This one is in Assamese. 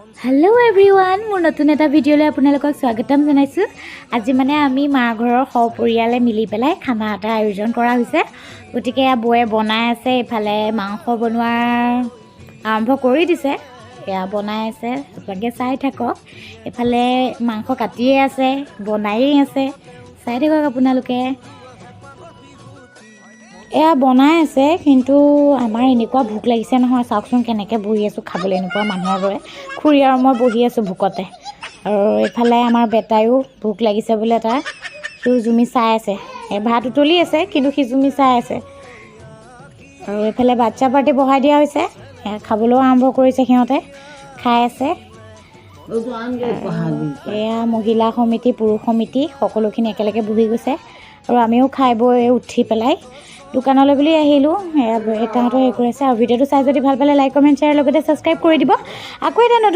हेलो एवरीवन मोर नतुन एटा भिडिओले आपनालोকক स्वागतम जनाइछु। আজি মানে আমি মা ঘৰৰ সপৰিয়ালে মিলি পেলাই খানা এটা আয়োজন কৰা হৈছে। গতিকে বয়ে বনাই আছে, ইফালে মাংস বনোৱাৰ আৰম্ভ কৰি দিছে। এয়া বনাই আছে, আপোনালোকে চাই থাকক। ইফালে মাংস কাটিয়ে আছে, বনাইয়ে আছে, চাই থাকক আপোনালোকে। এয়া বনাই আছে, কিন্তু আমাৰ এনেকুৱা ভোক লাগিছে নহয়, চাওকচোন কেনেকৈ বহি আছোঁ খাবলৈ এনেকুৱা মানুহৰ দৰে। খুৰী আৰু মই বহি আছোঁ ভোকতে। আৰু এইফালে আমাৰ বেটায়ো ভোক লাগিছে বোলে, তাৰ সিও জুমি চাই আছে। ভাত উতলি আছে, কিন্তু সি জুমি চাই আছে। আৰু এইফালে বাচ্ছা পাৰ্টি বহাই দিয়া হৈছে, খাবলৈও আৰম্ভ কৰিছে, সিহঁতে খাই আছে। এয়া মহিলা সমিতি, পুৰুষ সমিতি সকলোখিনি একেলগে বহি গৈছে। আৰু আমিও খাই বৈ উঠি পেলাই দোকানলৈ বুলি আহিলোঁ। তাহাঁতৰ হেৰি কৰি আছে। আৰু ভিডিঅ'টো চাই যদি ভাল পালে লাইক কমেণ্ট শ্বেয়াৰ লগতে ছাবস্ক্ৰাইব কৰি দিব। আকৌ এটা